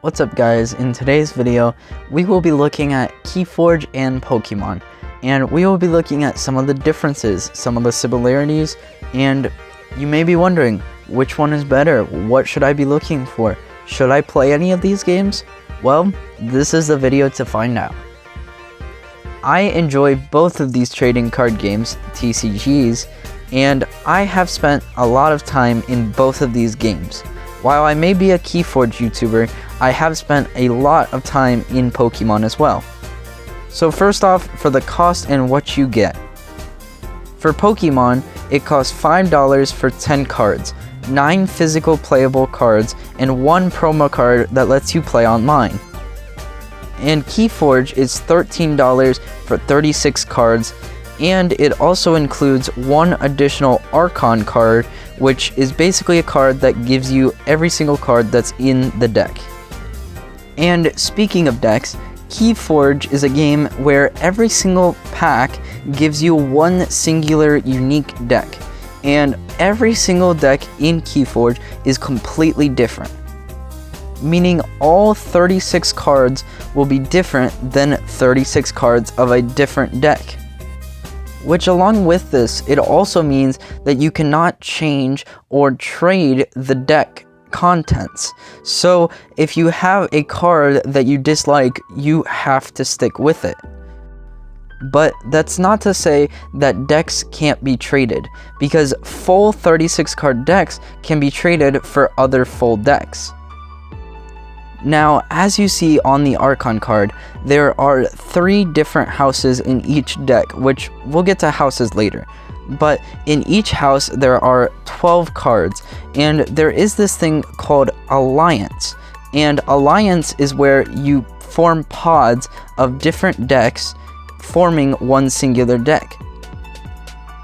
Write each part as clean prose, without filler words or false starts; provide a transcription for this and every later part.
What's up guys, in today's video we will be looking at KeyForge and Pokemon, and we will be looking at some of the differences, some of the similarities, and you may be wondering which one is better, what should I be looking for, should I play any of these games? Well, this is the video to find out. I enjoy both of these trading card games, TCGs, and I have spent a lot of time in both of these games. While I may be a KeyForge YouTuber, I have spent a lot of time in Pokemon as well. So first off, for the cost and what you get. For Pokemon, it costs $5 for 10 cards, 9 physical playable cards, and 1 promo card that lets you play online. And KeyForge is $13 for 36 cards, and it also includes 1 additional Archon card, which is basically a card that gives you every single card that's in the deck. And speaking of decks, KeyForge is a game where every single pack gives you 1 singular unique deck, and every single deck in KeyForge is completely different, meaning all 36 cards will be different than 36 cards of a different deck. Which, along with this, it also means that you cannot change or trade the deck contents. So if you have a card that you dislike, you have to stick with it. But that's not to say that decks can't be traded, because full 36 card decks can be traded for other full decks. Now, as you see on the Archon card, there are 3 different houses in each deck, which we'll get to houses later. But in each house, there are 12 cards, and there is this thing called Alliance. And Alliance is where you form pods of different decks, forming 1 singular deck.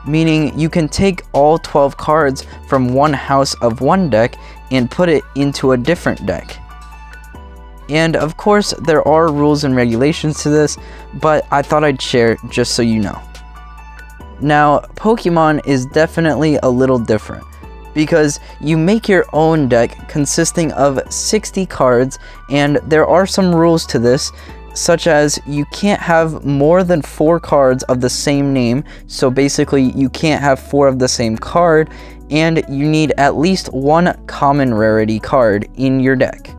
Meaning you can take all 12 cards from one house of one deck and put it into a different deck. And of course, there are rules and regulations to this, but I thought I'd share just so you know. Now, Pokemon is definitely a little different, because you make your own deck consisting of 60 cards, and there are some rules to this, such as you can't have more than 4 cards of the same name, so basically you can't have 4 of the same card, and you need at least 1 common rarity card in your deck.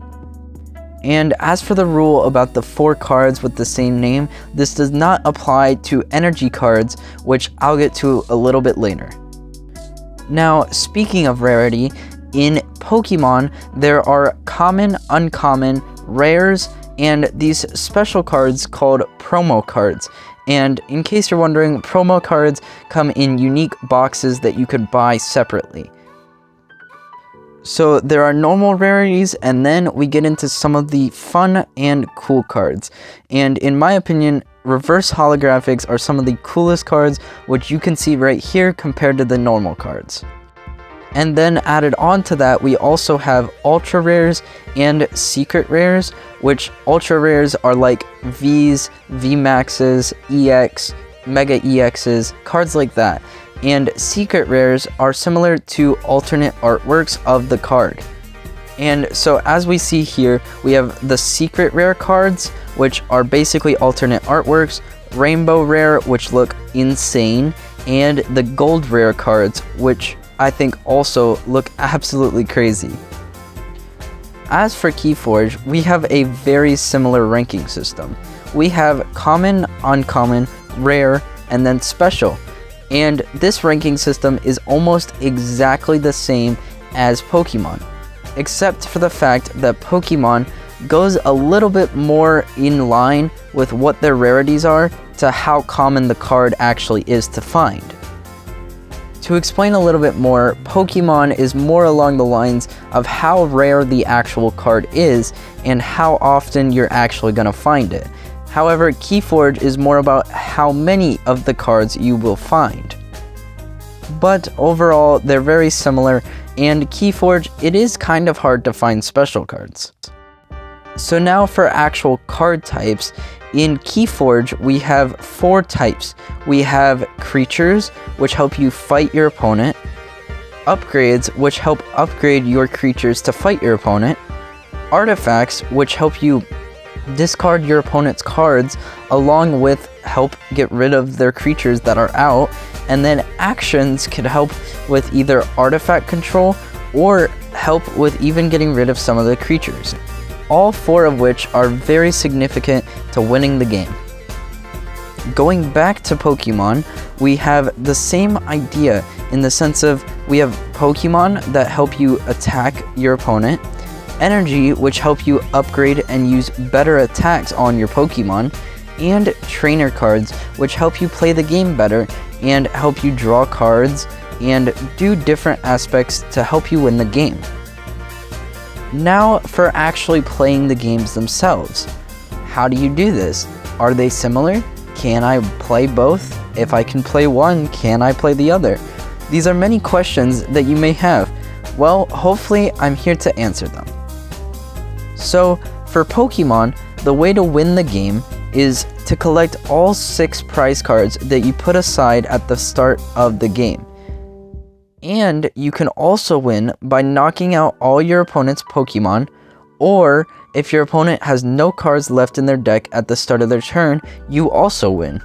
And as for the rule about the 4 cards with the same name, this does not apply to energy cards, which I'll get to a little bit later. Now, speaking of rarity, in Pokemon, there are common, uncommon, rares, and these special cards called promo cards. And in case you're wondering, promo cards come in unique boxes that you could buy separately. So there are normal rarities, and then we get into some of the fun and cool cards. And in my opinion, reverse holographics are some of the coolest cards, which you can see right here compared to the normal cards. And then added on to that, we also have ultra rares and secret rares, which ultra rares are like Vs, VMAXs, EX, Mega EXs, cards like that. And secret rares are similar to alternate artworks of the card. And so as we see here, we have the secret rare cards, which are basically alternate artworks, rainbow rare, which look insane, and the gold rare cards, which I think also look absolutely crazy. As for KeyForge, we have a very similar ranking system. We have common, uncommon, rare, and then special. And this ranking system is almost exactly the same as Pokemon, except for the fact that Pokemon goes a little bit more in line with what their rarities are to how common the card actually is to find. To explain a little bit more, Pokemon is more along the lines of how rare the actual card is and how often you're actually going to find it. However, KeyForge is more about how many of the cards you will find. But overall, they're very similar, and KeyForge, it is kind of hard to find special cards. So now for actual card types, in KeyForge we have 4 types. We have creatures, which help you fight your opponent, upgrades, which help upgrade your creatures to fight your opponent, artifacts, which help you discard your opponent's cards along with help get rid of their creatures that are out, and then actions could help with either artifact control or help with even getting rid of some of the creatures. All 4 of which are very significant to winning the game. Going back to Pokemon, we have the same idea in the sense of we have Pokemon that help you attack your opponent, energy which help you upgrade and use better attacks on your Pokemon, and trainer cards which help you play the game better and help you draw cards and do different aspects to help you win the game. Now for actually playing the games themselves. How do you do this? Are they similar? Can I play both? If I can play one, can I play the other? These are many questions that you may have. Well, hopefully I'm here to answer them. So, for Pokemon, the way to win the game is to collect all 6 prize cards that you put aside at the start of the game. And you can also win by knocking out all your opponent's Pokemon, or if your opponent has no cards left in their deck at the start of their turn, you also win.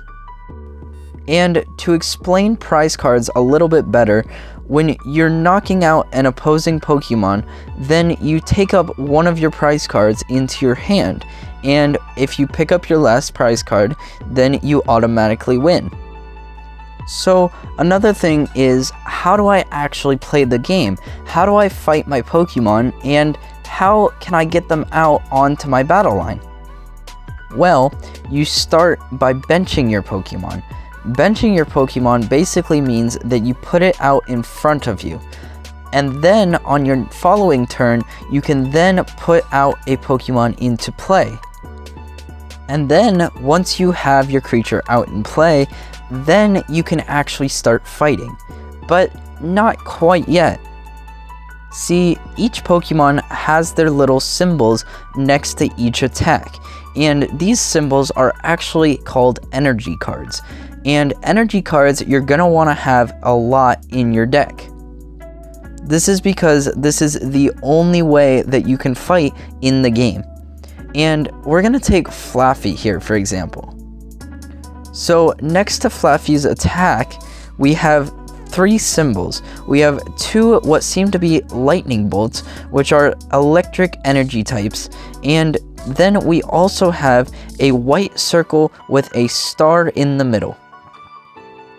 And to explain prize cards a little bit better, when you're knocking out an opposing Pokemon, then you take up one of your prize cards into your hand, and if you pick up your last prize card, then you automatically win. So another thing is, how do I actually play the game? How do I fight my Pokemon, and how can I get them out onto my battle line? Well, you start by benching your Pokemon. Benching your Pokemon basically means that you put it out in front of you. And then on your following turn, you can then put out a Pokemon into play. And then once you have your creature out in play, then you can actually start fighting. But not quite yet. See, each Pokemon has their little symbols next to each attack, and these symbols are actually called energy cards. And energy cards you're going to want to have a lot in your deck. This is because this is the only way that you can fight in the game. And we're going to take Flaffy here, for example. So next to Flaffy's attack, we have 3 symbols. We have 2 what seem to be lightning bolts, which are electric energy types, and then we also have a white circle with a star in the middle.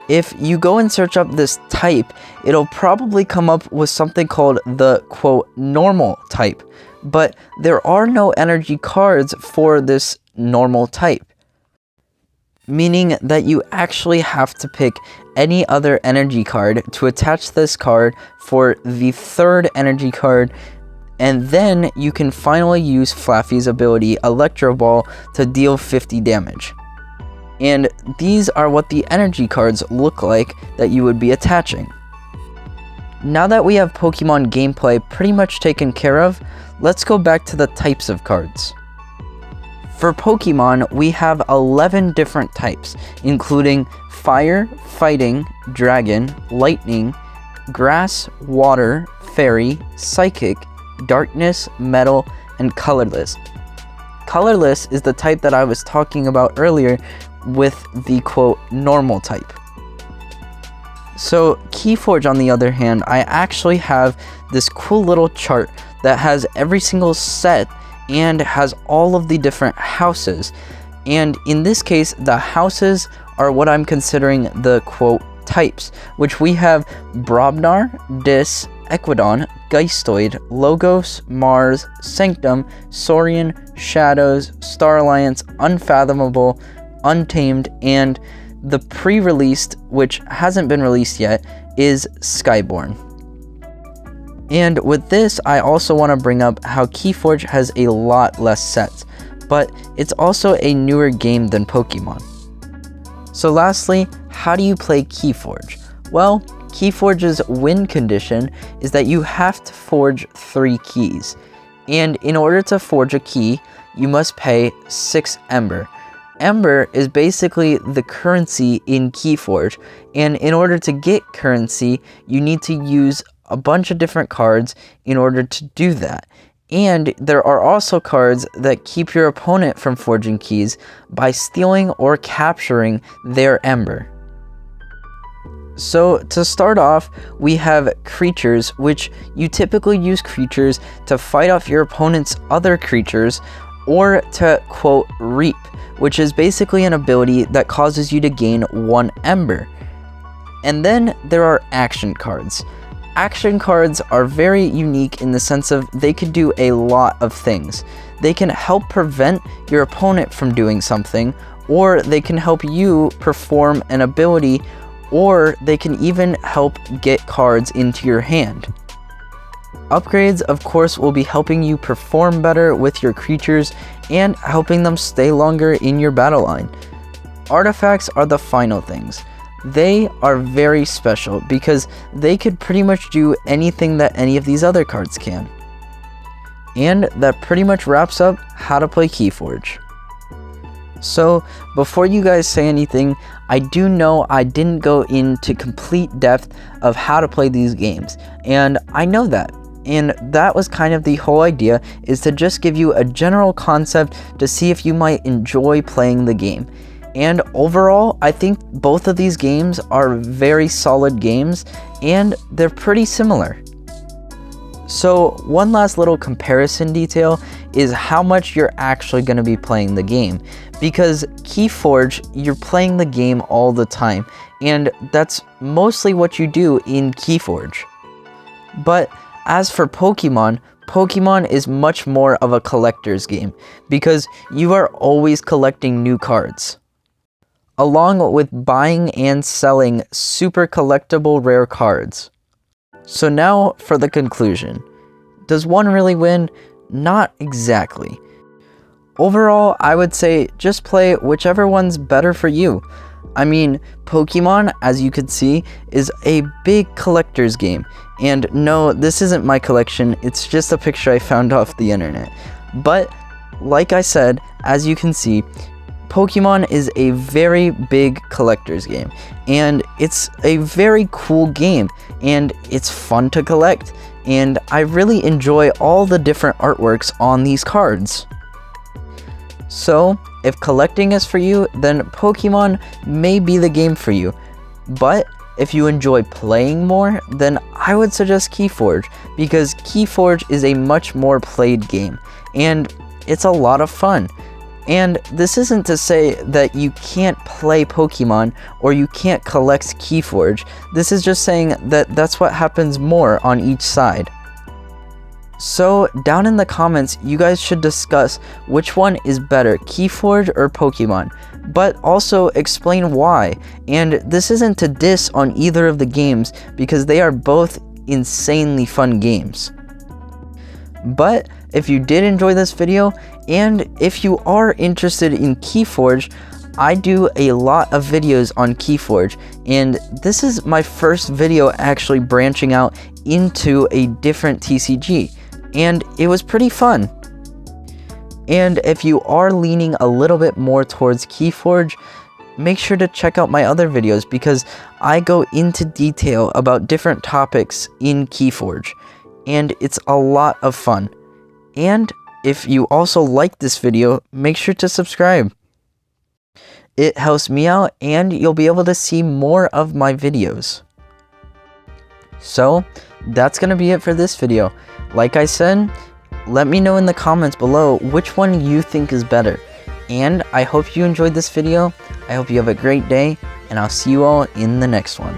If you go and search up this type, it'll probably come up with something called the, quote, normal type, but there are no energy cards for this normal type, meaning that you actually have to pick any other energy card to attach this card for the 3rd energy card, and then you can finally use Flaffy's ability Electro Ball to deal 50 damage. And these are what the energy cards look like that you would be attaching. Now that we have Pokemon gameplay pretty much taken care of, let's go back to the types of cards. For Pokemon, we have 11 different types, including Fire, Fighting, Dragon, Lightning, Grass, Water, Fairy, Psychic, Darkness, Metal, and Colorless. Colorless is the type that I was talking about earlier with the, quote, normal type. So KeyForge, on the other hand, I actually have this cool little chart that has every single set and has all of the different houses. And in this case, the houses are what I'm considering the, quote, types, which we have Brobnar, Dis, Equidon, Geistoid, Logos, Mars, Sanctum, Saurian, Shadows, Star Alliance, Unfathomable, Untamed, and the pre-released, which hasn't been released yet, is Skyborn. And with this, I also want to bring up how KeyForge has a lot less sets, but it's also a newer game than Pokemon. So lastly, how do you play KeyForge? Well, KeyForge's win condition is that you have to forge 3 keys, and in order to forge a key, you must pay 6 Ember. Ember is basically the currency in KeyForge, and in order to get currency, you need to use a bunch of different cards in order to do that. And there are also cards that keep your opponent from forging keys by stealing or capturing their ember. So to start off, we have creatures, which you typically use creatures to fight off your opponent's other creatures, or to, quote, reap, which is basically an ability that causes you to gain 1 ember. And then there are action cards. Action cards are very unique in the sense of they could do a lot of things. They can help prevent your opponent from doing something, or they can help you perform an ability, or they can even help get cards into your hand. Upgrades, of course, will be helping you perform better with your creatures and helping them stay longer in your battle line. Artifacts are the final things. They are very special because they could pretty much do anything that any of these other cards can. And that pretty much wraps up how to play KeyForge. So before you guys say anything, I do know I didn't go into complete depth of how to play these games, and I know that. And that was kind of the whole idea, is to just give you a general concept to see if you might enjoy playing the game. And overall, I think both of these games are very solid games, and they're pretty similar. So one last little comparison detail is how much you're actually going to be playing the game. Because KeyForge, you're playing the game all the time, and that's mostly what you do in KeyForge. But as for Pokemon, Pokemon is much more of a collector's game, because you are always collecting new cards, along with buying and selling super collectible rare cards. So now for the conclusion. Does one really win? Not exactly. Overall, I would say just play whichever one's better for you. I mean, Pokemon, as you could see, is a big collector's game. And no, this isn't my collection, it's just a picture I found off the internet. But, like I said, as you can see, Pokemon is a very big collector's game, and it's a very cool game, and it's fun to collect, and I really enjoy all the different artworks on these cards. So, if collecting is for you, then Pokemon may be the game for you, but if you enjoy playing more, then I would suggest KeyForge, because KeyForge is a much more played game, and it's a lot of fun. And this isn't to say that you can't play Pokemon or you can't collect KeyForge. This is just saying that that's what happens more on each side. So down in the comments, you guys should discuss which one is better, KeyForge or Pokemon, but also explain why. And this isn't to diss on either of the games, because they are both insanely fun games. But if you did enjoy this video, and if you are interested in KeyForge, I do a lot of videos on KeyForge, and this is my first video actually branching out into a different TCG, and it was pretty fun. And if you are leaning a little bit more towards KeyForge, make sure to check out my other videos, because I go into detail about different topics in KeyForge, and it's a lot of fun. And if you also like this video, make sure to subscribe. It helps me out, and you'll be able to see more of my videos. So, that's going to be it for this video. Like I said, let me know in the comments below which one you think is better. And I hope you enjoyed this video. I hope you have a great day, and I'll see you all in the next one.